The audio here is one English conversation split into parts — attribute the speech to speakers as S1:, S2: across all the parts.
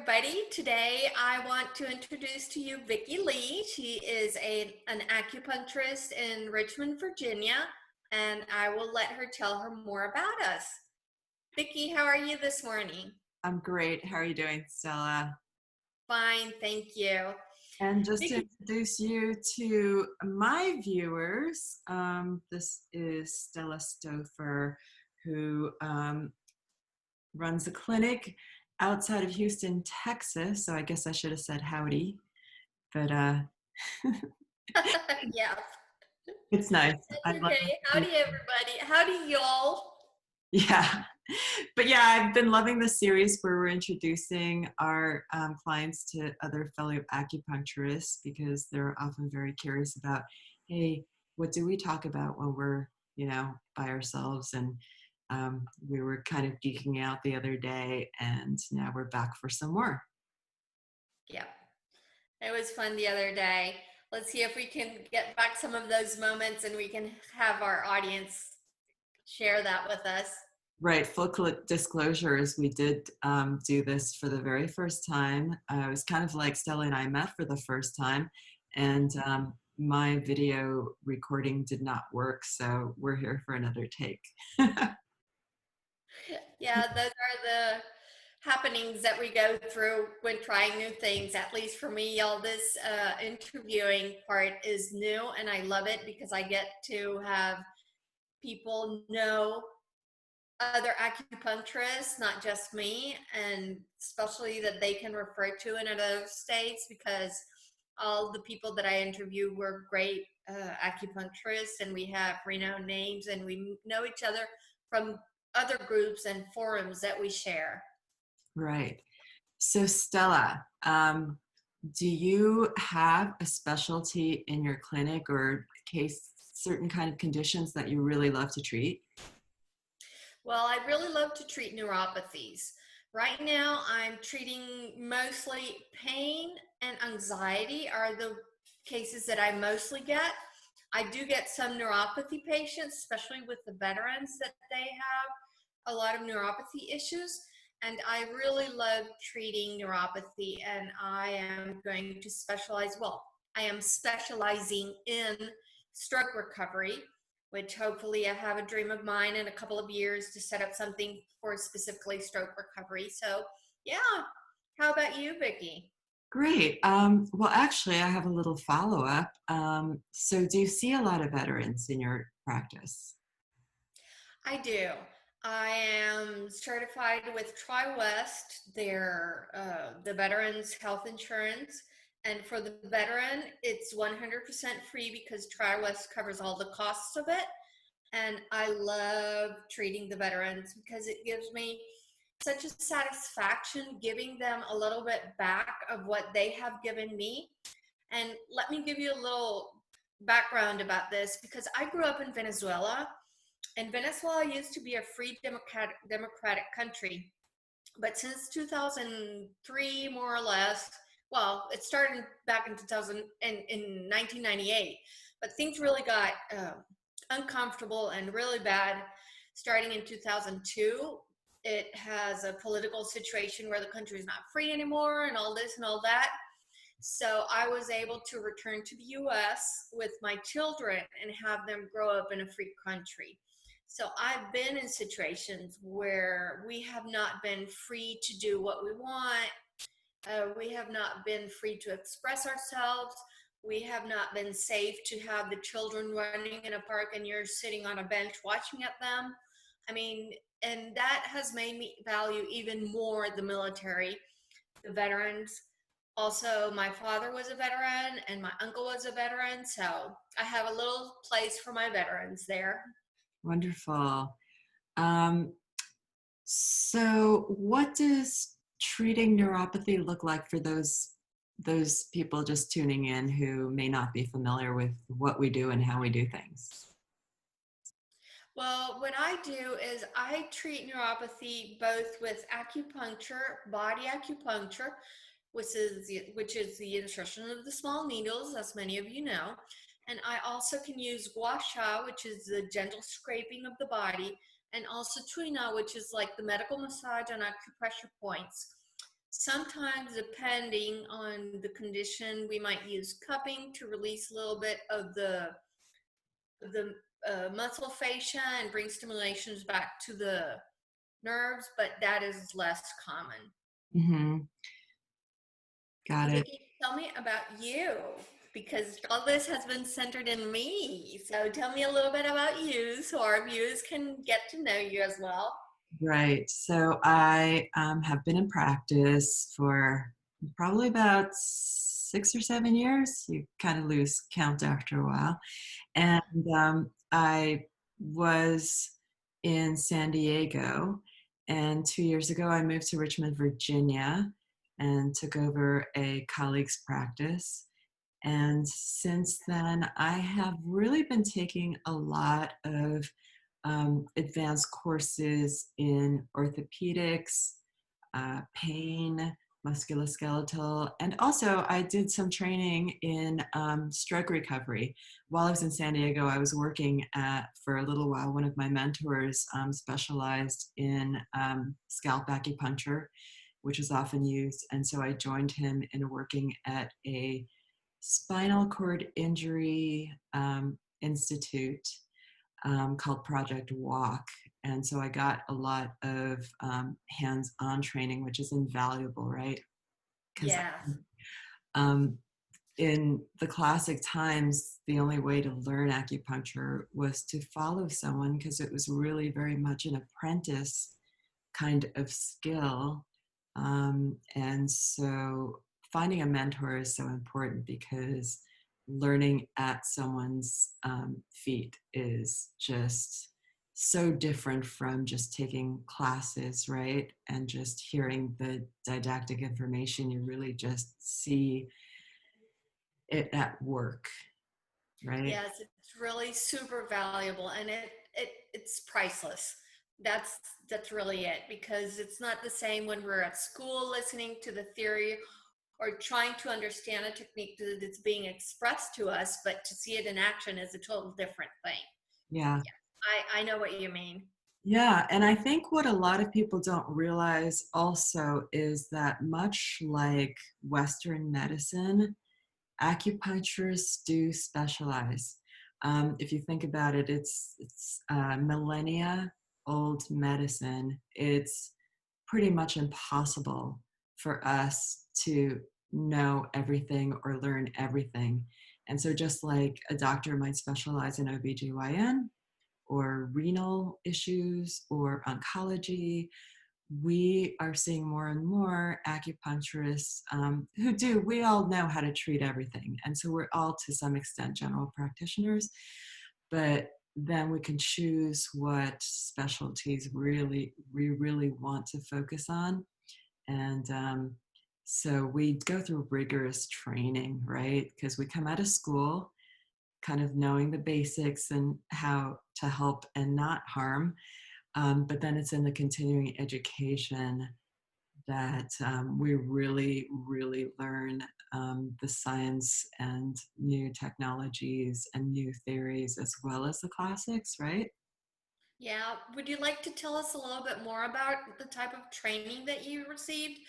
S1: everybody. Today I want to introduce to you Vicki Lee. She is an acupuncturist in Richmond, Virginia, and I will let her tell her more about us. Vicki, how are you this morning?
S2: I'm great. How are you doing, Stella?
S1: Fine, thank you.
S2: And just to
S1: Vicki,
S2: introduce you to my viewers, this is Stella Stoufer, who runs a clinic outside of Houston, Texas. So I guess I should have said howdy, but
S1: yeah,
S2: it's nice. I
S1: that's
S2: love
S1: okay.
S2: it.
S1: Howdy, everybody. Howdy, y'all.
S2: Yeah. But yeah, I've been loving the series where we're introducing our clients to other fellow acupuncturists because they're often very curious about, hey, what do we talk about when we're, by ourselves? And we were kind of geeking out the other day, and now we're back for some more.
S1: Yeah, it was fun the other day. Let's see if we can get back some of those moments and we can have our audience share that with us.
S2: Right. Full disclosure is we did do this for the very first time. It was kind of like Stella and I met for the first time, and my video recording did not work, so we're here for another take.
S1: Yeah, those are the happenings that we go through when trying new things. At least for me, all this interviewing part is new, and I love it because I get to have people know other acupuncturists, not just me, and especially that they can refer to in other states because all the people that I interview were great acupuncturists and we have renowned names and we know each other from other groups and forums that we share.
S2: Right. So Stella, do you have a specialty in your clinic or case certain kind of conditions that you really love to treat?
S1: Well, I really love to treat neuropathies. Right now, I'm treating mostly pain and anxiety are the cases that I mostly get. I do get some neuropathy patients, especially with the veterans that they have a lot of neuropathy issues. And I really love treating neuropathy and I am going to specialize, well, I am specializing in stroke recovery, which hopefully I have a dream of mine in a couple of years to set up something for specifically stroke recovery. So yeah, how about you, Vicki?
S2: Great. Well, actually, I have a little follow-up. So do you see a lot of veterans in your practice?
S1: I do. I am certified with TriWest, their the veterans health insurance, and for the veteran, it's 100% free because TriWest covers all the costs of it. And I love treating the veterans because it gives me such a satisfaction giving them a little bit back of what they have given me. And let me give you a little background about this because I grew up in Venezuela, and Venezuela used to be a free democratic country. But since 2003, more or less, well, it started back in 2000 in 1998, but things really got uncomfortable and really bad starting in 2002. It has a political situation where the country is not free anymore and all this and all that. So I was able to return to the US with my children and have them grow up in a free country. So I've been in situations where we have not been free to do what we want. We have not been free to express ourselves. We have not been safe to have the children running in a park and you're sitting on a bench watching at them. I mean, and that has made me value even more the military, the veterans. Also, my father was a veteran and my uncle was a veteran, so I have a little place for my veterans there.
S2: Wonderful. Um, so what does treating neuropathy look like for those people just tuning in who may not be familiar with what we do and how we do things?
S1: Well, what I do is I treat neuropathy both with acupuncture, body acupuncture, which is the insertion of the small needles, as many of you know. And I also can use gua sha, which is the gentle scraping of the body, and also tuina, which is like the medical massage on acupressure points. Sometimes, depending on the condition, we might use cupping to release a little bit of the muscle fascia and bring stimulations back to the nerves, but that is less common.
S2: Hmm.
S1: So,
S2: Got it.
S1: Vicki, tell me about you because all this has been centered in me. So, tell me a little bit about you so our viewers can get to know you as well.
S2: Right. So I have been in practice for probably about 6 or 7 years. You kind of lose count after a while.
S1: Yeah.
S2: And I was in San Diego. And 2 years ago, I moved to Richmond, Virginia, and took over a colleague's practice. And since then, I have really been taking a lot of advanced courses in orthopedics, pain, musculoskeletal, and also I did some training in stroke recovery. While I was in San Diego, I was working for a little while. One of my mentors specialized in scalp acupuncture, which is often used, and so I joined him in working at a spinal cord injury institute called Project Walk. And so I got a lot of hands-on training, which is invaluable, right? Because
S1: Yes.
S2: um, in the classic times, the only way to learn acupuncture was to follow someone because it was really very much an apprentice kind of skill. And so finding a mentor is so important because learning at someone's feet is just so different from just taking classes, right? And just hearing the didactic information. You really just see it at work, right?
S1: Yes, it's really super valuable and it's priceless. That's that's really it because it's not the same when we're at school listening to the theory or trying to understand a technique that's being expressed to us, but to see it in action is a total different thing.
S2: Yeah.
S1: Yeah, I know what you mean.
S2: Yeah, and I think what a lot of people don't realize also is that much like Western medicine, acupuncturists do specialize. If you think about it, it's millennia old medicine. It's pretty much impossible for us to know everything or learn everything. And so just like a doctor might specialize in OBGYN, or renal issues or oncology. We are seeing more and more acupuncturists we all know how to treat everything. And so we're all to some extent general practitioners, but then we can choose what specialties we really want to focus on. And so we go through rigorous training, right? Because we come out of school kind of knowing the basics and how to help and not harm. But then it's in the continuing education that we really, really learn the science and new technologies and new theories as well as the classics, right?
S1: Yeah, would you like to tell us a little bit more about the type of training that you received?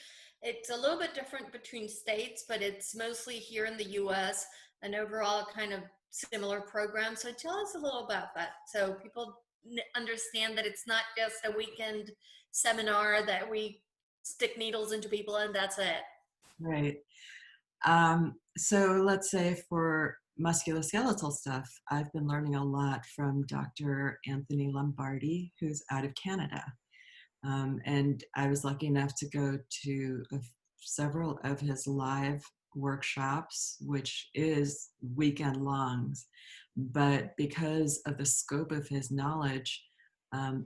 S1: It's a little bit different between states, but it's mostly here in the US, an overall kind of similar program. So tell us a little about that so people understand that it's not just a weekend seminar that we stick needles into people and that's it.
S2: Right. So let's say for musculoskeletal stuff, I've been learning a lot from Dr. Anthony Lombardi, who's out of Canada. And I was lucky enough to go to several of his live workshops, which is weekend longs. But because of the scope of his knowledge,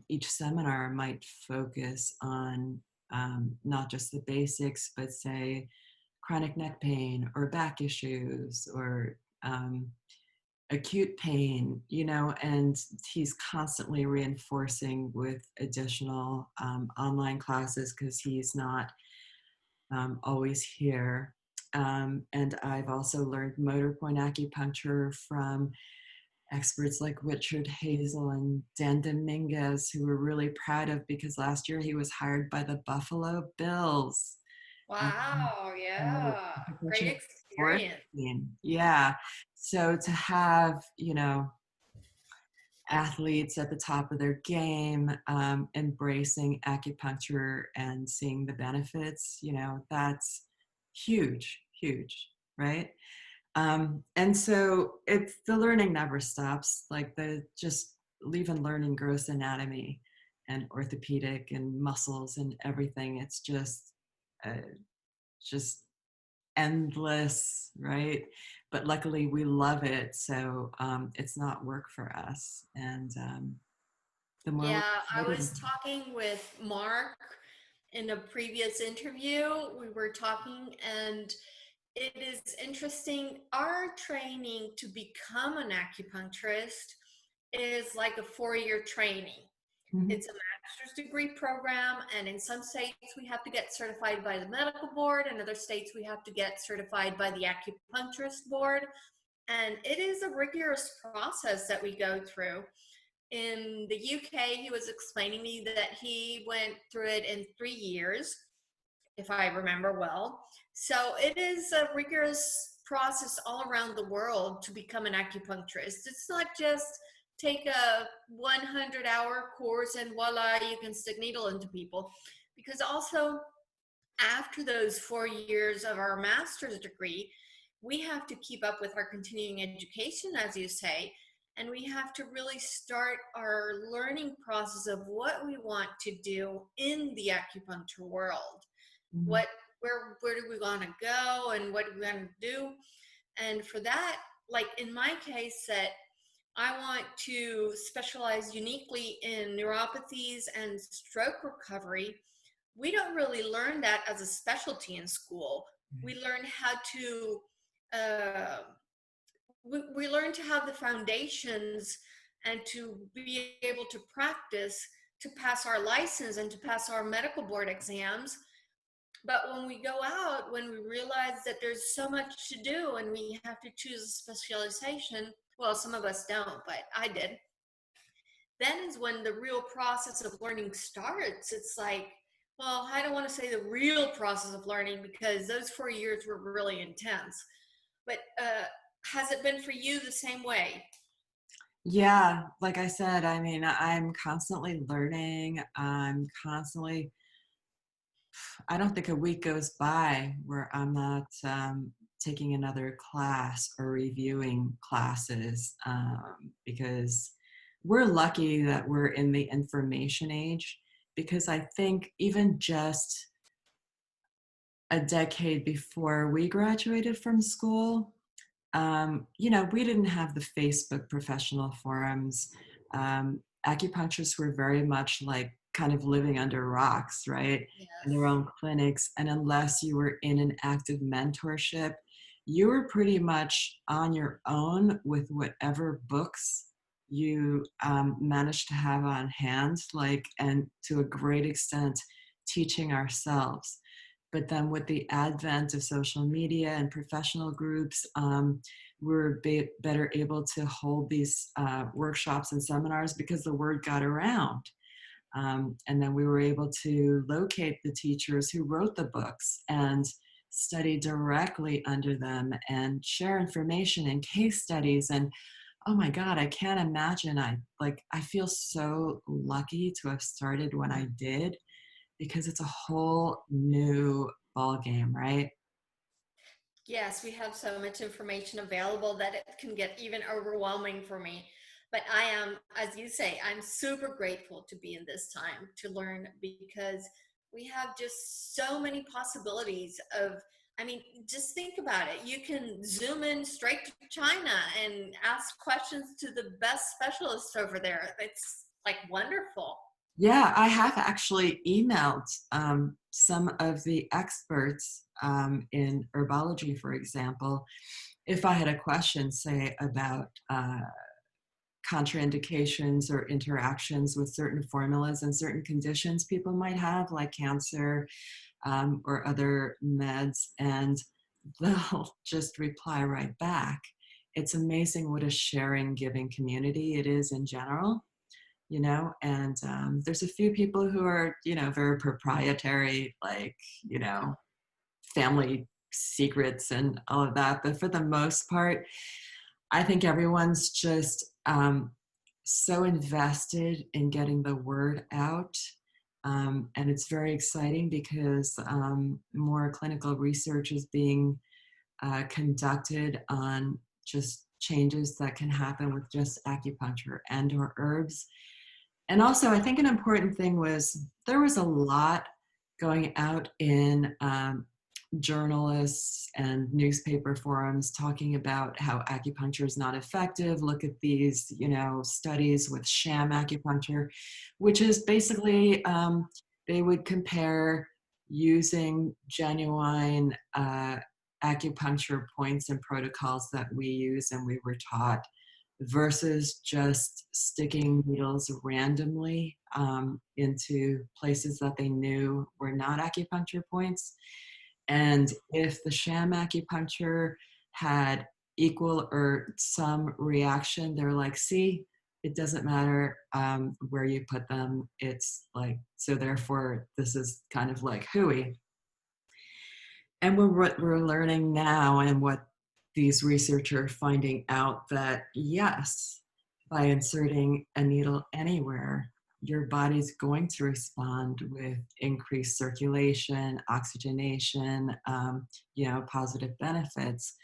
S2: each seminar might focus on not just the basics, but say chronic neck pain or back issues or acute pain, and he's constantly reinforcing with additional online classes because he's not always here. And I've also learned motor point acupuncture from experts like Richard Hazel and Dan Dominguez, who we're really proud of because last year he was hired by the Buffalo Bills.
S1: Wow,
S2: So
S1: yeah.
S2: it's such
S1: Great
S2: a sports
S1: experience.
S2: team. Yeah. So to have, athletes at the top of their game, embracing acupuncture and seeing the benefits, that's huge, huge, right? And so it's the learning never stops. Like the just even learning gross anatomy and orthopedic and muscles and everything. It's uh, just endless, right? But luckily we love it, so it's not work for us. And the more we're
S1: Yeah, I
S2: excited.
S1: was talking with Mark in a previous interview. We were talking, and it is interesting. Our training to become an acupuncturist is like a 4-year training.
S2: Mhm.
S1: It's a master's degree program, and in some states we have to get certified by the medical board. In other states we have to get certified by the acupuncturist board. And it is a rigorous process that we go through. In the UK, he was explaining to me that he went through it in 3 years, if I remember well. So it is a rigorous process all around the world to become an acupuncturist. It's not just take a 100-hour course and voila, you can stick needle into people. Because also, after those 4 years of our master's degree, we have to keep up with our continuing education, as you say, and we have to really start our learning process of what we want to do in the acupuncture world.
S2: Mhm.
S1: What, where do we want to go, and what do we want to do? And for that, like in my case, that I want to specialize uniquely in neuropathies and stroke recovery. We don't really learn that as a specialty in school. We learn how to, uh, we learn to have the foundations and to be able to practice to pass our license and to pass our medical board exams. But when we go out, when we realize that there's so much to do and we have to choose a specialization, well, some of us don't, but I did, then is when the real process of learning starts. It's like, well, I don't want to say the real process of learning because those 4 years were really intense. But has it been for you the same way?
S2: Yeah, like I said, I mean, I'm constantly learning. I don't think a week goes by where I'm not taking another class or reviewing classes, because we're lucky that we're in the information age. Because I think even just a decade before we graduated from school, we didn't have the Facebook professional forums. Acupuncturists were very much like kind of living under rocks, right? In their
S1: Yes.
S2: own clinics. And unless you were in an active mentorship, you were pretty much on your own with whatever books you managed to have on hand, like, and to a great extent, teaching ourselves. But then with the advent of social media and professional groups, we're better able to hold these workshops and seminars because the word got around. And then we were able to locate the teachers who wrote the books and study directly under them and share information and case studies. And oh my God, I can't imagine. I feel so lucky to have started when I did, because it's a whole new ball game, right?
S1: Yes, we have so much information available that it can get even overwhelming for me. But I am, as you say, I'm super grateful to be in this time to learn because we have just so many possibilities of, I mean, just think about it. You can zoom in straight to China and ask questions to the best specialists over there. It's like wonderful.
S2: Yeah, I have actually emailed some of the experts in herbology, for example, if I had a question, say, about contraindications or interactions with certain formulas and certain conditions people might have, like cancer or other meds, and they'll just reply right back. It's amazing what a sharing, giving community it is in general. And there's a few people who are, very proprietary, like, you know, family secrets and all of that. But for the most part, I think everyone's just so invested in getting the word out. And it's very exciting because more clinical research is being conducted on just changes that can happen with just acupuncture and or herbs. And also, I think an important thing was there was a lot going out in journalists and newspaper forums talking about how acupuncture is not effective. Look at these, studies with sham acupuncture, which is basically they would compare using genuine acupuncture points and protocols that we use and we were taught versus just sticking needles randomly into places that they knew were not acupuncture points. And if the sham acupuncture had equal or some reaction, they're like, see, it doesn't matter where you put them. It's like, so therefore, this is kind of like hooey. And what we're learning now and what these researchers are finding out that yes, by inserting a needle anywhere, your body's going to respond with increased circulation, oxygenation, positive benefits.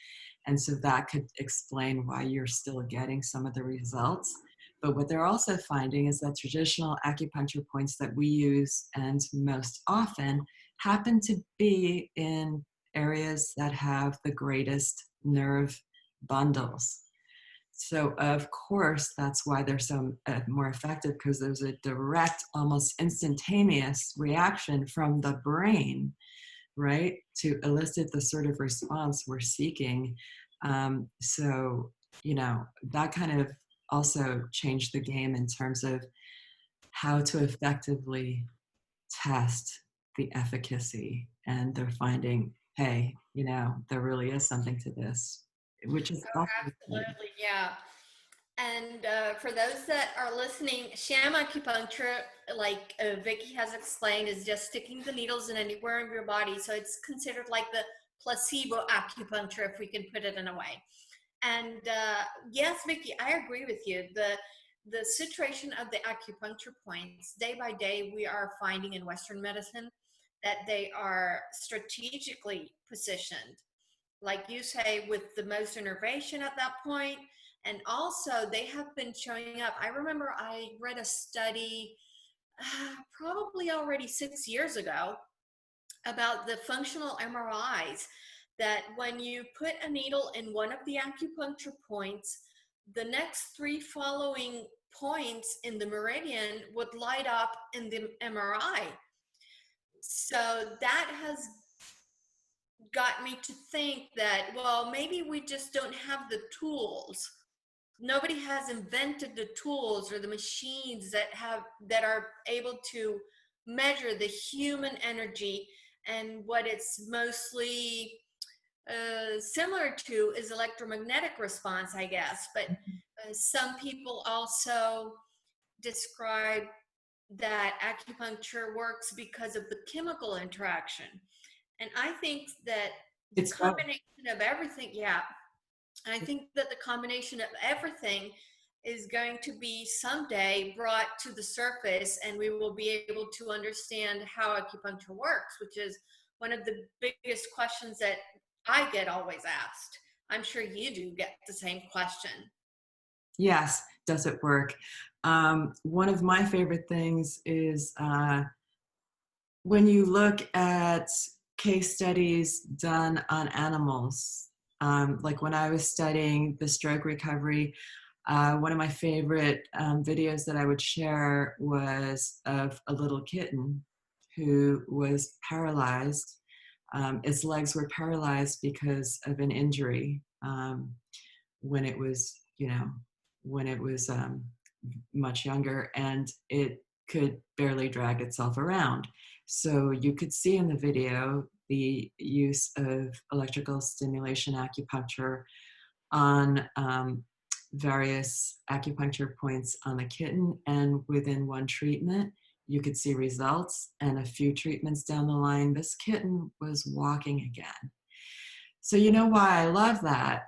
S2: And so that could explain why you're still getting some of the results. But what they're also finding is that traditional acupuncture points that we use and most often happen to be in areas that have the greatest nerve bundles. So of course, that's why they're so more effective, because there's a direct, almost instantaneous reaction from the brain, right, to elicit the sort of response we're seeking. So, that kind of also changed the game in terms of how to effectively test the efficacy. And they're finding, hey, there really is something to this, which is
S1: Oh,
S2: also exciting.
S1: absolutely, yeah. And for those that are listening, sham acupuncture, like Vicky has explained, is just sticking the needles in anywhere in your body. So it's considered like the placebo acupuncture, if we can put it in a way. And yes, Vicky, I agree with you. The situation of the acupuncture points, day by day, we are finding in Western medicine that they are strategically positioned, like you say, with the most innervation at that point. And also, they have been showing up. I remember I read a study probably already 6 years ago about the functional MRIs, that when you put a needle in one of the acupuncture points, the next three following points in the meridian would light up in the MRI. So that has got me to think that, well, maybe we just don't have the tools. Nobody has invented the tools or the machines that are able to measure the human energy. And what it's mostly similar to is electromagnetic response, I guess. But some people also describe that acupuncture works because of the chemical interaction. And I think that the
S2: It's both.
S1: combination of everything, yeah, I think that the combination of everything is going to be someday brought to the surface, and we will be able to understand how acupuncture works, which is one of the biggest questions that I get always asked. I'm sure you do get the same question.
S2: Yes, does it work? One of my favorite things is when you look at case studies done on animals. Like when I was studying the stroke recovery, one of my favorite videos that I would share was of a little kitten who was paralyzed. Its legs were paralyzed because of an injury when it was, much younger, and it could barely drag itself around. So you could see in the video the use of electrical stimulation acupuncture on various acupuncture points on the kitten, and within one treatment, you could see results, and a few treatments down the line, this kitten was walking again. So you know why I love that?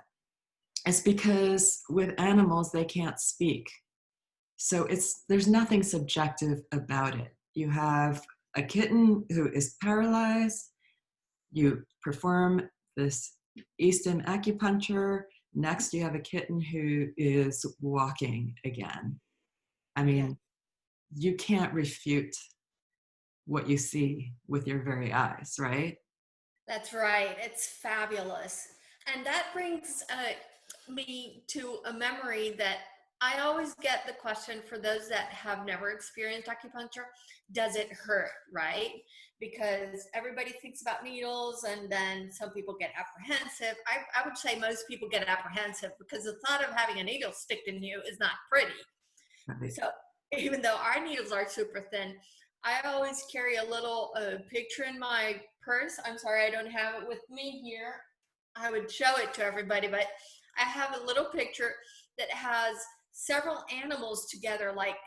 S2: It's because with animals, they can't speak. So there's nothing subjective about it. You have a kitten who is paralyzed, you perform this Eastern acupuncture, next you have a kitten who is walking again. I
S1: Yeah.
S2: mean, you can't refute what you see with your very eyes, right?
S1: That's right. It's fabulous. And that brings me to a memory that I always get the question for those that have never experienced acupuncture, does it hurt, right? Because everybody thinks about needles and then some people get apprehensive. I would say most people get apprehensive because the thought of having a needle stick in you is not pretty.
S2: Right.
S1: So even though our needles are super thin, I always carry a little picture in my purse. I'm sorry, I don't have it with me here. I would show it to everybody, but I have a little picture that has several animals together, like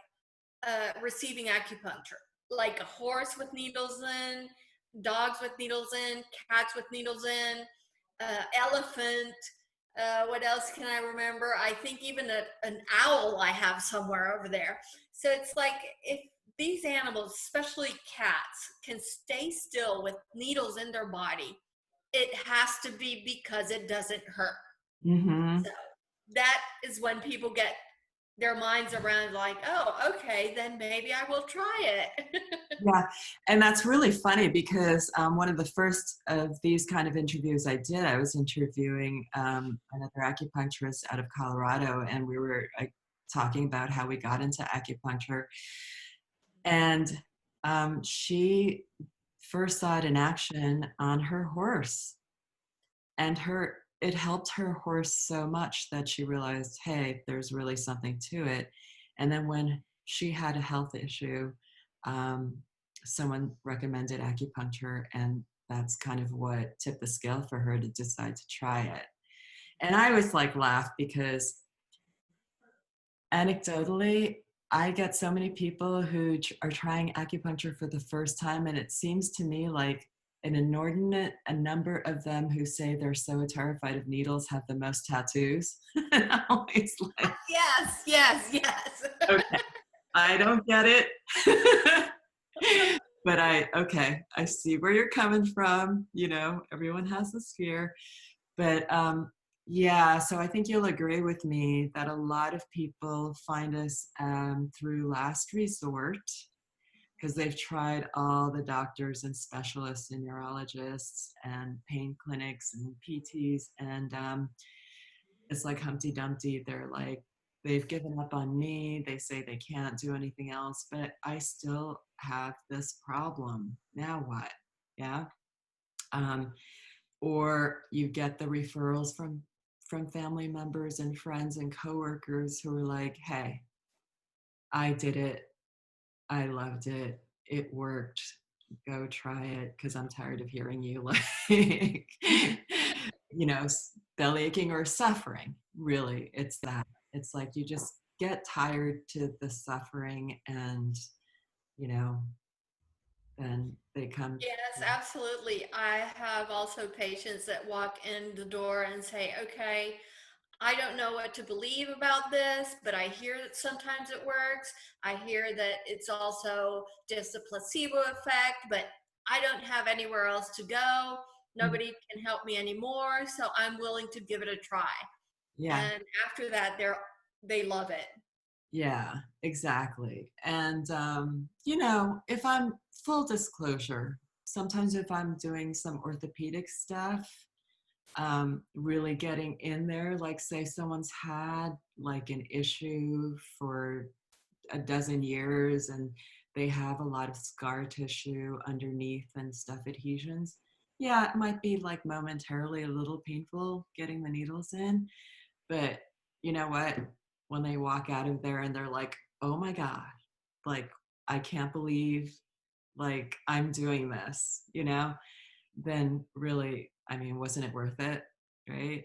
S1: receiving acupuncture, like a horse with needles in, dogs with needles in, cats with needles in, elephant. What else can I remember? I think even an owl I have somewhere over there. So it's like if these animals, especially cats, can stay still with needles in their body, it has to be because it doesn't hurt.
S2: Mm-hmm.
S1: So that is when people get their minds around like, oh, okay, then maybe I will try it.
S2: Yeah, and that's really funny because one of the first of these kind of interviews I did, I was interviewing another acupuncturist out of Colorado, and we were talking about how we got into acupuncture. And she first saw it in action on her horse, and it helped her horse so much that she realized, hey, there's really something to it. And then when she had a health issue, um, someone recommended acupuncture, and that's kind of what tipped the scale for her to decide to try it. And I always like laugh because anecdotally, I get so many people who are trying acupuncture for the first time, and it seems to me like an inordinate a number of them who say they're so terrified of needles have the most tattoos. And I'm always like,
S1: Yes, yes, yes.
S2: okay, I don't get it. But okay, I see where you're coming from. You know, everyone has this fear. But yeah, so I think you'll agree with me that a lot of people find us through last resort because they've tried all the doctors and specialists and neurologists and pain clinics and PTs, and it's like Humpty Dumpty. They're like, they've given up on me. They say they can't do anything else, but I still have this problem. Now what? Yeah. Um, or you get the referrals from family members and friends and coworkers who are like, hey, I did it, I loved it, it worked, go try it, because I'm tired of hearing you like you know, belly aching or suffering. Really, it's that. It's like you just get tired to the suffering, and you know, then they come.
S1: Yes, absolutely. I have also patients that walk in the door and say, okay, I don't know what to believe about this, but I hear that sometimes it works. I hear that it's also just a placebo effect, but I don't have anywhere else to go. Nobody can help me anymore, so I'm willing to give it a try.
S2: Yeah.
S1: And after that, they love it.
S2: Yeah, exactly. And, you know, if I'm full disclosure, sometimes if I'm doing some orthopedic stuff, really getting in there, like say someone's had like an issue for a dozen years and they have a lot of scar tissue underneath and stuff adhesions. Yeah, it might be like momentarily a little painful getting the needles in, but you know what? When they walk out of there and they're like, oh my God, like, I can't believe like I'm doing this, you know, then really, I mean, wasn't it worth it? Right.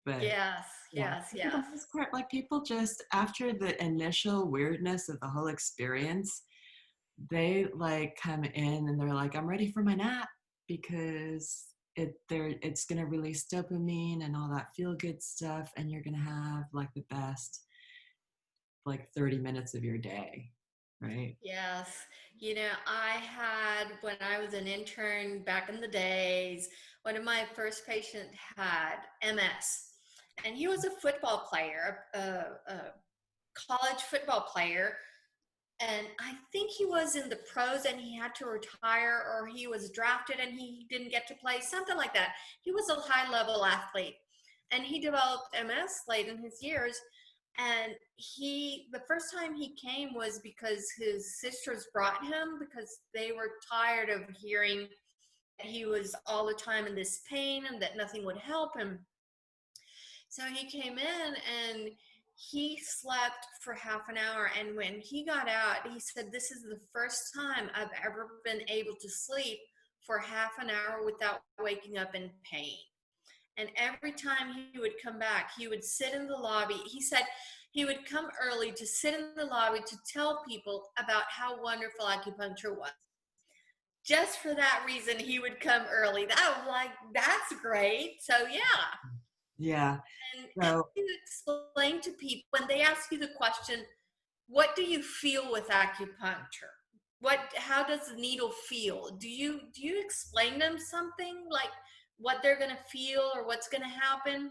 S2: But
S1: Yes,
S2: yeah,
S1: yes,
S2: for the
S1: yes.
S2: most part, like people just after the initial weirdness of the whole experience, they like come in and they're like, I'm ready for my nap because it's gonna release dopamine and all that feel good stuff, and you're gonna have like the best like 30 minutes of your day, right?
S1: Yes. I had, when I was an intern back in the days, one of my first patients had MS. And he was a football player, a college football player. And I think he was in the pros and he had to retire, or he was drafted and he didn't get to play, something like that. He was a high level athlete and he developed MS late in his years. And the first time he came was because his sisters brought him because they were tired of hearing that he was all the time in this pain and that nothing would help him. So he came in and he slept for half an hour. And when he got out, he said, "This is the first time I've ever been able to sleep for half an hour without waking up in pain." And every time he would come back, he would sit in the lobby. He said he would come early to sit in the lobby to tell people about how wonderful acupuncture was. Just for that reason, he would come early. That was like, that's great. So, yeah.
S2: Yeah.
S1: And how
S2: So
S1: do you explain to people when they ask you the question, what do you feel with acupuncture? How does the needle feel? Do you explain them something like what they're gonna feel or what's gonna happen?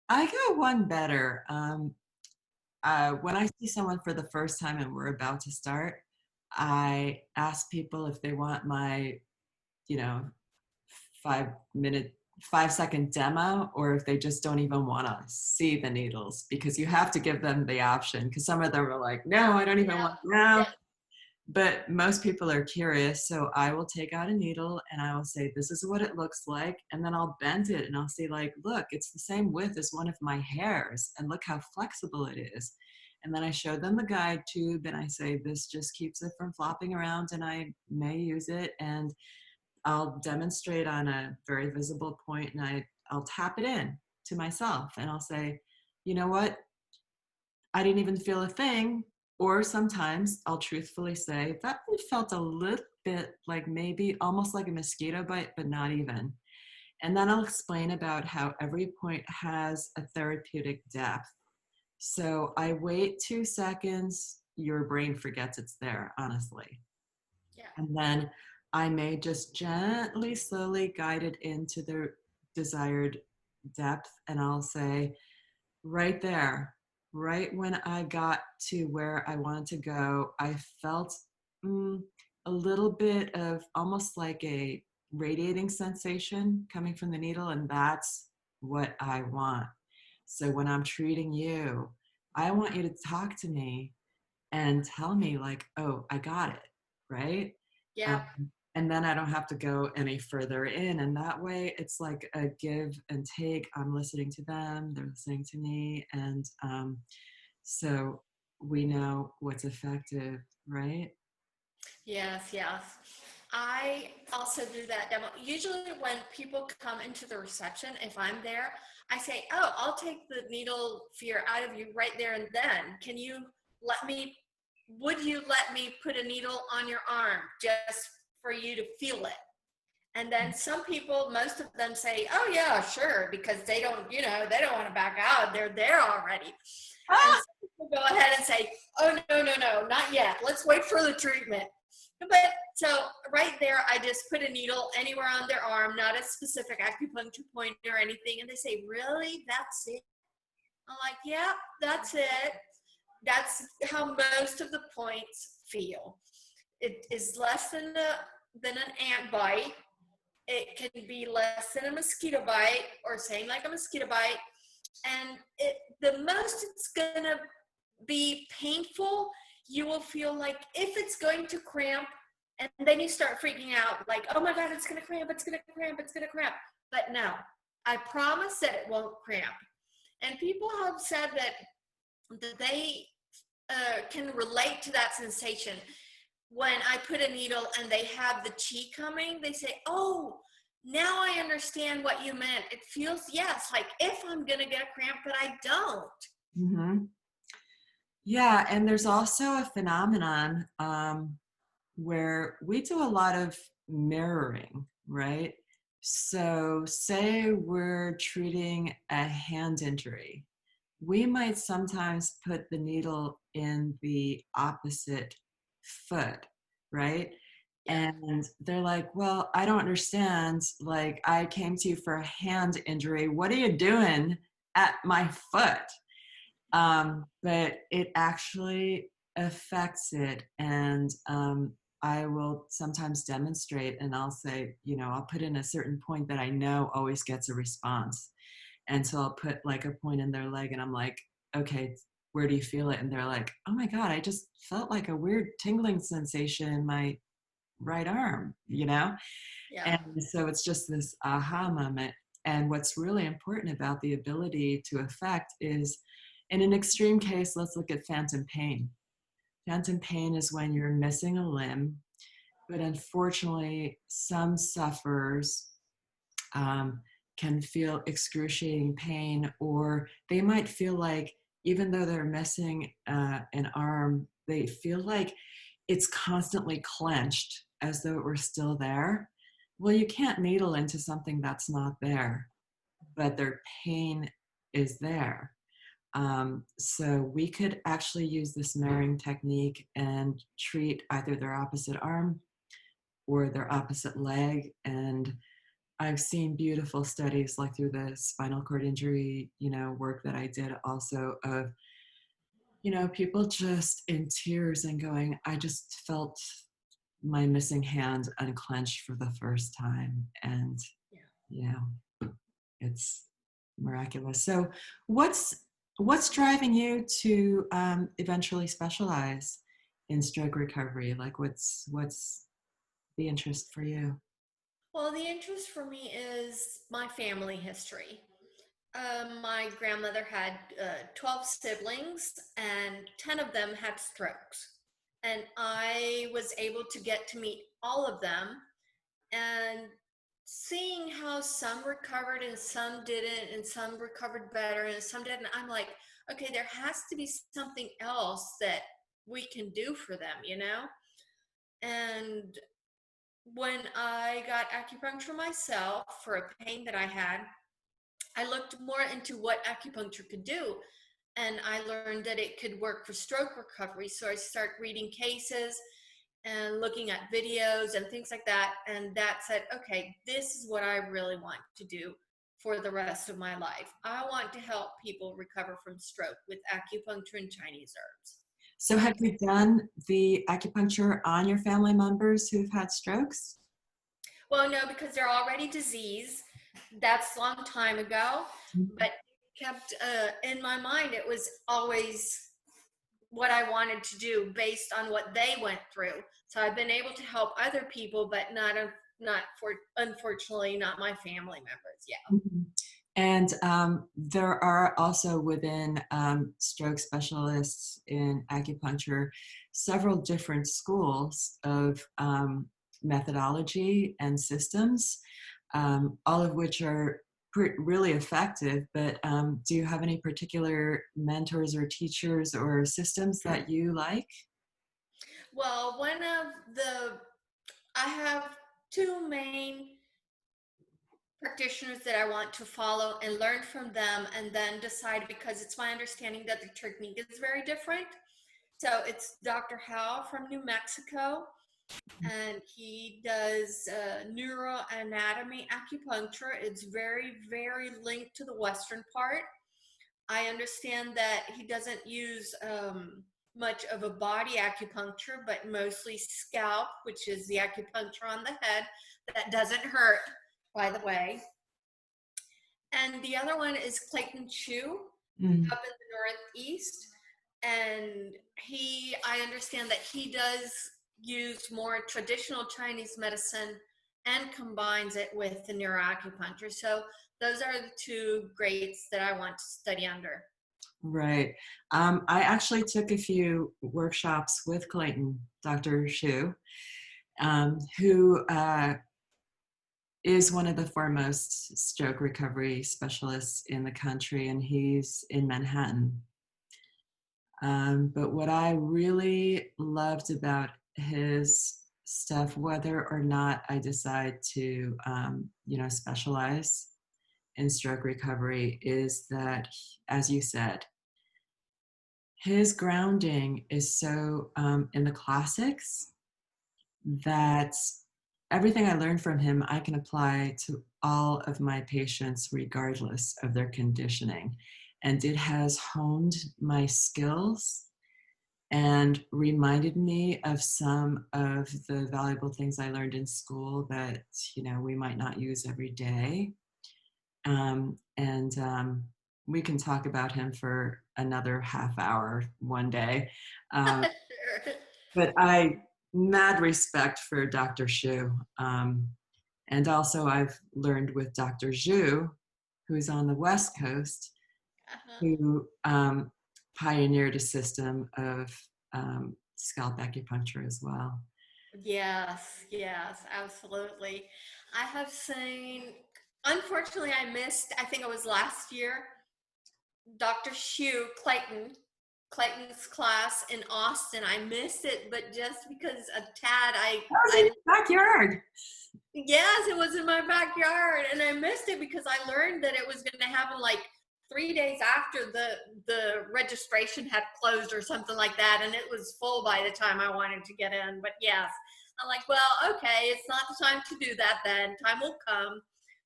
S2: I go one better. When I see someone for the first time and we're about to start, I ask people if they want my, you know, 5 minute, 5 second demo, or if they just don't even want to see the needles, because you have to give them the option. Because some of them are like, no, I don't even
S1: Yeah,
S2: want now.
S1: yeah,
S2: But most people are curious. So I will take out a needle and I will say, this is what it looks like. And then I'll bend it and I'll say, like, look, it's the same width as one of my hairs. And look how flexible it is. And then I show them the guide tube and I say, this just keeps it from flopping around and I may use it. And I'll demonstrate on a very visible point and I'll tap it in to myself and I'll say, you know what? I didn't even feel a thing. Or sometimes I'll truthfully say that felt a little bit like maybe almost like a mosquito bite, but not even. And then I'll explain about how every point has a therapeutic depth. So I wait 2 seconds, your brain forgets it's there, honestly.
S1: yeah,
S2: And then I may just gently, slowly guide it into the desired depth. And I'll say, right there, right when I got to where I wanted to go, I felt mm, a little bit of almost like a radiating sensation coming from the needle. And that's what I want. So when I'm treating you, I want you to talk to me and tell me, like, oh, I got it, right?
S1: yeah.
S2: Um, and then I don't have to go any further in. And that way it's like a give and take. I'm listening to them, they're listening to me. And so we know what's effective, right?
S1: Yes, yes. I also do that demo. Usually, when people come into the reception, if I'm there, I say, "Oh, I'll take the needle fear out of you right there and then. Let me, would you let me put a needle on your arm just for you to feel it?" And then some people, most of them say, "Oh, yeah, sure," because they don't want to back out. They're there already. And
S2: Ah!
S1: some people go ahead and say, "Oh, no, no, no, not yet. Let's wait for the treatment." But so right there, I just put a needle anywhere on their arm, not a specific acupuncture point or anything. And they say, "Really? That's it?" I'm like, "Yeah, that's it." That's how most of the points feel. It is less than an ant bite. It can be less than a mosquito bite or same like a mosquito bite. And the most it's gonna be painful, you will feel like if it's going to cramp, and then you start freaking out like, "Oh my God, it's gonna cramp, it's gonna cramp, it's gonna cramp." But no, I promise that it won't cramp. And people have said that they can relate to that sensation. When I put a needle and they have the chi coming, they say, "Oh, now I understand what you meant. It feels, yes, like if I'm going to get a cramp, but I don't."
S2: Mm-hmm. Yeah, and there's also a phenomenon. where we do a lot of mirroring, right? So, say we're treating a hand injury, we might sometimes put the needle in the opposite foot, right?
S1: Yeah.
S2: And they're like, well, I don't understand. Like, I came to you for a hand injury. What are you doing at my foot? But it actually affects it. And I will sometimes demonstrate and I'll say, I'll put in a certain point that I know always gets a response. And so I'll put like a point in their leg and I'm like, okay, where do you feel it? And they're like, oh my God, I just felt like a weird tingling sensation in my right arm,
S1: Yeah.
S2: And so it's just this aha moment. And what's really important about the ability to affect is, in an extreme case, let's look at phantom pain. Phantom pain is when you're missing a limb, but unfortunately, some sufferers um, can feel excruciating pain, or they might feel like, even though they're missing an arm, they feel like it's constantly clenched as though it were still there. Well, you can't needle into something that's not there, but their pain is there. So we could actually use this mirroring technique and treat either their opposite arm or their opposite leg. And I've seen beautiful studies like through the spinal cord injury, work that I did also of, people just in tears and going, I just felt my missing hand unclenched for the first time. And,
S1: Yeah.
S2: yeah, it's miraculous. So what's driving you to eventually specialize in stroke recovery? Like what's the interest for you?
S1: Well, the interest for me is my family history. My grandmother had 12 siblings, and 10 of them had strokes. And I was able to get to meet all of them, and seeing how some recovered and some didn't, and some recovered better and some didn't, I'm like, okay, there has to be something else that we can do for them. And when I got acupuncture myself for a pain that I had, I looked more into what acupuncture could do. And I learned that it could work for stroke recovery. So I started reading cases and looking at videos and things like that. And that said, okay, this is what I really want to do for the rest of my life. I want to help people recover from stroke with acupuncture and Chinese herbs.
S2: So have you done the acupuncture on your family members who've had strokes?
S1: Well, no, because they're already diseased. That's a long time ago, but it kept in my mind. It was always what I wanted to do based on what they went through. So I've been able to help other people, but not for unfortunately not my family members. Yeah.
S2: Mhm. And there are also within stroke specialists in acupuncture several different schools of methodology and systems, all of which are really effective. But do you have any particular mentors or teachers or systems that you like?
S1: Well, one of the I have two main practitioners that I want to follow and learn from them and then decide, because it's my understanding that the technique is very different. So it's Dr. Howe from New Mexico, and he does neuroanatomy acupuncture. It's very, very linked to the Western part. I understand that he doesn't use much of a body acupuncture, but mostly scalp, which is the acupuncture on the head that doesn't hurt, by the way. And the other one is Clayton Chu
S2: Mm.
S1: up in the Northeast. And I understand that he does use more traditional Chinese medicine and combines it with the neuroacupuncture. So those are the two grades that I want to study under.
S2: Right. I actually took a few workshops with Clayton, Dr. Shu, who is one of the foremost stroke recovery specialists in the country, and he's in Manhattan. But what I really loved about his stuff, whether or not I decide to, specialize in stroke recovery, is that, as you said, his grounding is so in the classics that everything I learned from him, I can apply to all of my patients, regardless of their conditioning. And it has honed my skills and reminded me of some of the valuable things I learned in school that, we might not use every day. And we can talk about him for another half hour one day. Um,
S1: Sure.
S2: but I mad respect for Dr. Shu. And also I've learned with Dr. Zhu, who's on the West Coast,
S1: Uh-huh.
S2: who pioneered a system of scalp acupuncture as well.
S1: Yes, yes, absolutely. I have seen, unfortunately, I missed, I think it was last year, Dr. Clayton's class in Austin. I missed it, but just because a tad,
S2: That was in
S1: I,
S2: your backyard.
S1: yes, it was in my backyard, and I missed it because I learned that it was going to happen like 3 days after the registration had closed or something like that, and it was full by the time I wanted to get in. But yes, I'm like, well, okay, it's not the time to do that. Then time will come.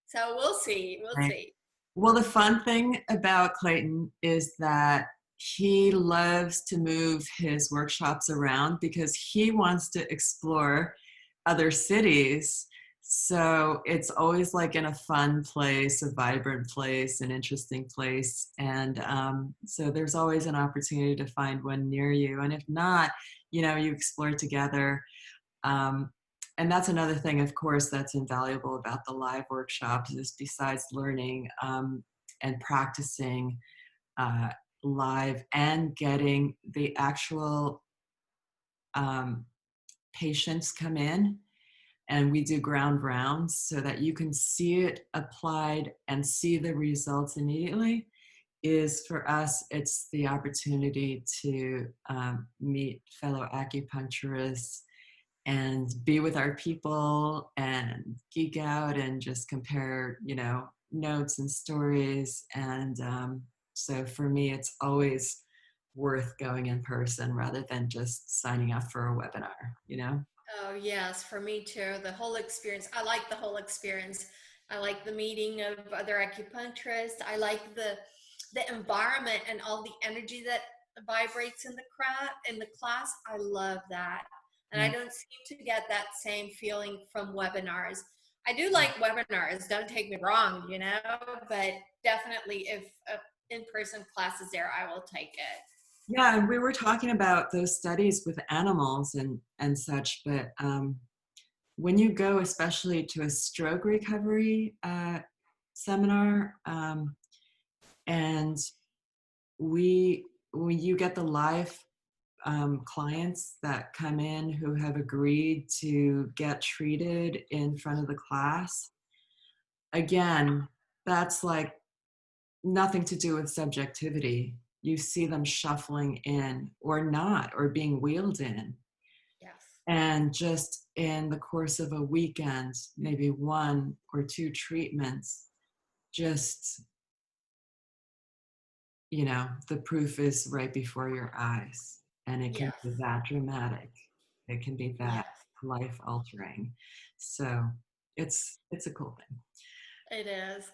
S1: So we'll see. We'll
S2: Right.
S1: see.
S2: Well, the fun thing about Clayton is that he loves to move his workshops around because he wants to explore other cities. So it's always like in a fun place, a vibrant place, an interesting place. And so there's always an opportunity to find one near you. And if not, you explore together. Um, and that's another thing, of course, that's invaluable about the live workshops is besides learning and practicing uh, live and getting the actual um, patients come in and we do ground rounds so that you can see it applied and see the results immediately is for us, it's the opportunity to meet fellow acupuncturists and be with our people and geek out and just compare, notes and stories. And so for me, it's always worth going in person rather than just signing up for a webinar.
S1: Oh, yes, for me too. The whole experience. I like the whole experience. I like the meeting of other acupuncturists. I like the environment and all the energy that vibrates in the class. I love that. And I
S2: Yeah.
S1: don't seem to get that same feeling from webinars. I do like webinars, don't take me wrong, but definitely if in-person class is there, I will take it.
S2: Yeah, and we were talking about those studies with animals and such, but when you go, especially to a stroke recovery seminar, and when you get the live clients that come in who have agreed to get treated in front of the class, again, that's like nothing to do with subjectivity. You see them shuffling in or not, or being wheeled in.
S1: Yes.
S2: And just in the course of a weekend, maybe one or two treatments, just, the proof is right before your eyes. And it can
S1: Yes.
S2: be that dramatic. It can be that
S1: Yes.
S2: life altering. So it's a cool thing.
S1: It is.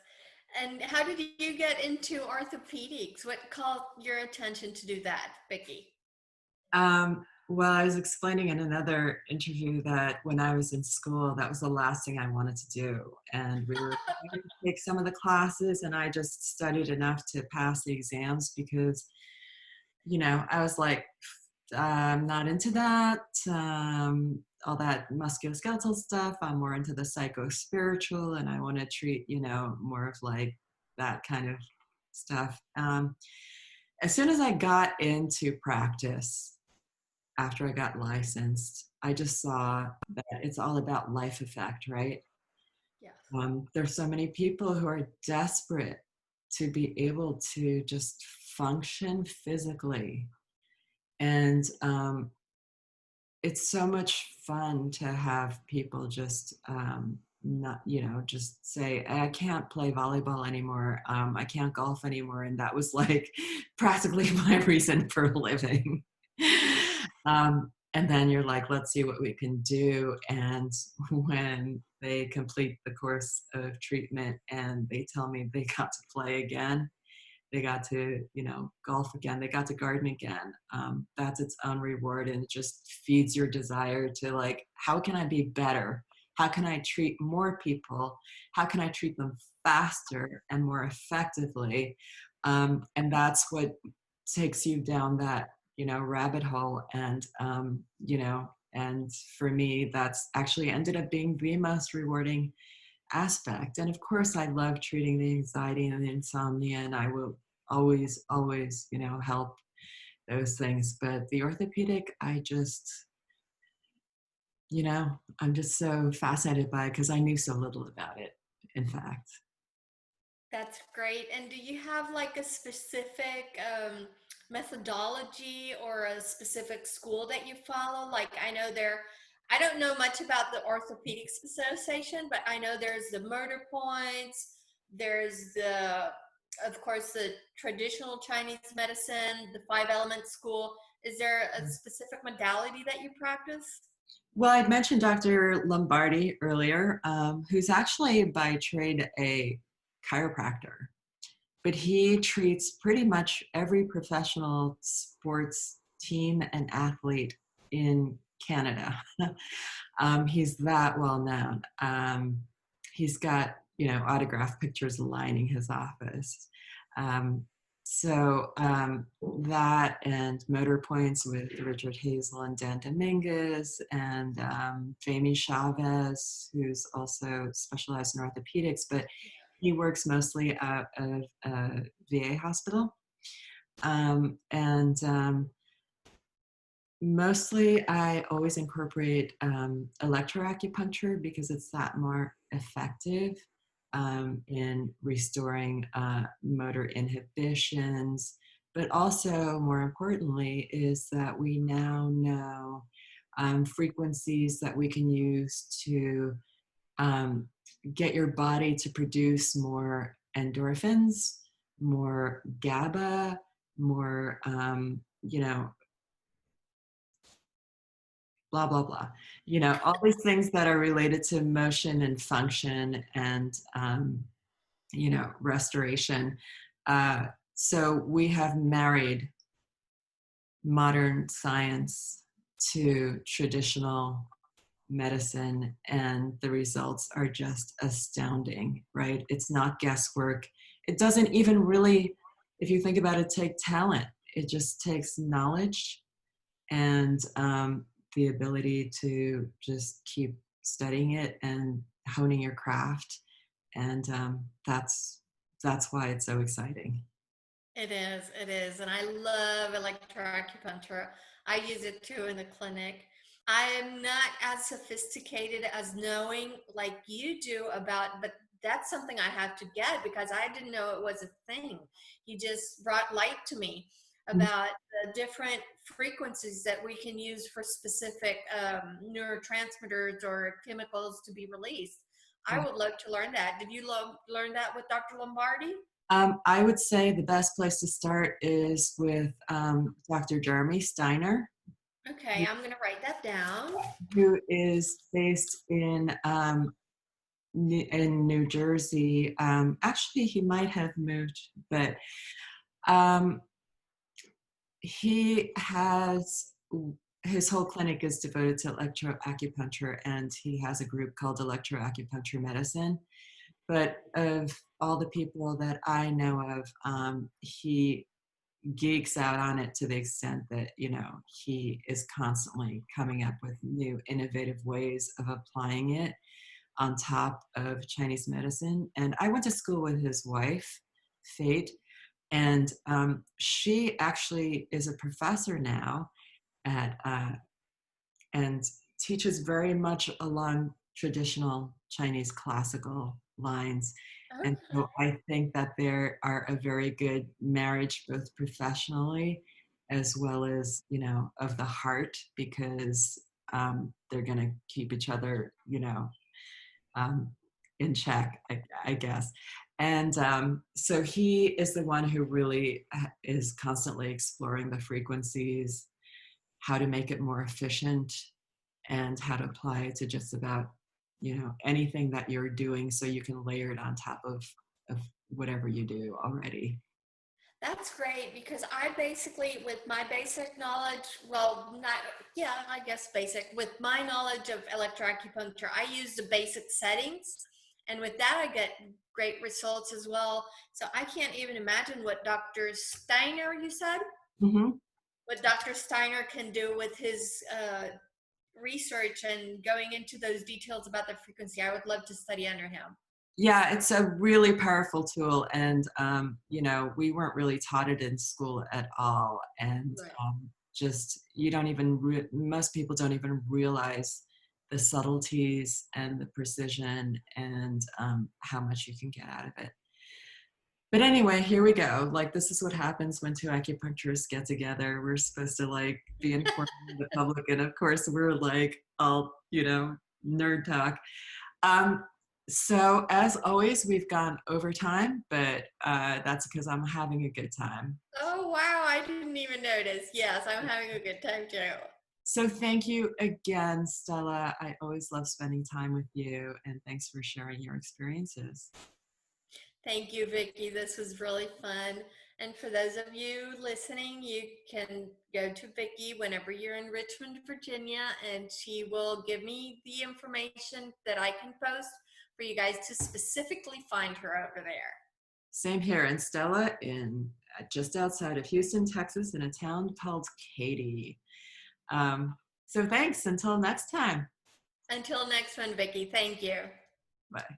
S1: And how did you get into orthopedics? What called your attention to do that, Vicky?
S2: Well, I was explaining in another interview that when I was in school, that was the last thing I wanted to do. And we were trying to take some of the classes, and I just studied enough to pass the exams because, I was like, I'm not into that, all that musculoskeletal stuff. I'm more into the psycho-spiritual, and I want to treat, more of like that kind of stuff. As soon as I got into practice, after I got licensed, I just saw that it's all about life effect, right?
S1: Yes.
S2: There's so many people who are desperate to be able to just function physically. And it's so much fun to have people just not, just say, I can't play volleyball anymore. I can't golf anymore. And that was like practically my reason for living. And then you're like, let's see what we can do. And when they complete the course of treatment and they tell me they got to play again, they got to, golf again, they got to garden again. That's its own reward, and it just feeds your desire to, like, how can I be better? How can I treat more people? How can I treat them faster and more effectively? And that's what takes you down that, rabbit hole. And for me, that's actually ended up being the most rewarding aspect. And of course, I love treating the anxiety and the insomnia, and I will always, always, help those things. But the orthopedic, I'm just so fascinated by it because I knew so little about it, in fact.
S1: That's great. And do you have like a specific methodology or a specific school that you follow? Like, I don't know much about the Orthopedics Association, but I know there's the Murder Points, there's of course, the traditional Chinese medicine, the Five Element School. Is there a specific modality that you practice?
S2: Well, I'd mentioned Dr. Lombardi earlier, who's actually by trade a chiropractor, but he treats pretty much every professional sports team and athlete in Canada. He's that well known. He's got, autographed pictures lining his office. Um, so that and Motor Points with Richard Hazel and Dan Dominguez and Jamie Chavez, who's also specialized in orthopedics, but he works mostly out of a VA hospital. And mostly I always incorporate electroacupuncture because it's that more effective in restoring motor inhibitions. But also, more importantly, is that we now know frequencies that we can use to um, get your body to produce more endorphins, more GABA, more, blah, blah, blah. All these things that are related to motion and function and, restoration. So we have married modern science to traditional medicine, and the results are just astounding, right? It's not guesswork. It doesn't even really, if you think about it, take talent. It just takes knowledge and the ability to just keep studying it and honing your craft. And that's why it's so exciting.
S1: It is. And I love electroacupuncture. I use it too in the clinic. I am not as sophisticated as knowing like you do about, but that's something I have to get because I didn't know it was a thing. You just brought light to me about the different frequencies that we can use for specific neurotransmitters or chemicals to be released. I would love to learn that. Did you learn that with Dr. Lombardi?
S2: I would say the best place to start is with Dr. Jeremy Steiner,
S1: Okay, I'm going to write that down.
S2: who is based in New Jersey. Actually, he might have moved, but um, he has his whole clinic is devoted to electroacupuncture, and he has a group called Electroacupuncture Medicine. But of all the people that I know of, he geeks out on it to the extent that he is constantly coming up with new innovative ways of applying it on top of Chinese medicine. And I went to school with his wife, Fate, and she actually is a professor now at and teaches very much along traditional Chinese classical lines. And
S1: Okay.
S2: so I think that there are a very good marriage, both professionally as well as, of the heart, because they're going to keep each other, um, in check, I guess. And so he is the one who really is constantly exploring the frequencies, how to make it more efficient, and how to apply it to just about, anything that you're doing so you can layer it on top of whatever you do already.
S1: That's great because I basically, with my basic knowledge, well, not, yeah, I guess basic, with my knowledge of electroacupuncture, I use the basic settings. And with that, I get great results as well. So I can't even imagine what Dr. Steiner, you said,
S2: Hmm.
S1: what Dr. Steiner can do with his research and going into those details about the frequency. I would love to study under him.
S2: Yeah, it's a really powerful tool, and we weren't really taught it in school at all, and
S1: Right.
S2: just you don't even most people don't even realize the subtleties and the precision and how much you can get out of it. But anyway, here we go. Like, this is what happens when two acupuncturists get together. We're supposed to like be informing the public, and of course, we're like all nerd talk. Um, so as always, we've gone over time, but that's because I'm having a good time.
S1: Oh, wow. I didn't even notice. Yes, I'm having a good time too.
S2: So thank you again, Stella. I always love spending time with you, and thanks for sharing your experiences.
S1: Thank you, Vicki. This was really fun. And for those of you listening, you can go to Vicki whenever you're in Richmond, Virginia, and she will give me the information that I can post for you guys to specifically find her over there.
S2: Same here, and Stella in just outside of Houston, Texas, in a town called Katy. So thanks. Until next time.
S1: Until next one, Vicki, thank you.
S2: Bye.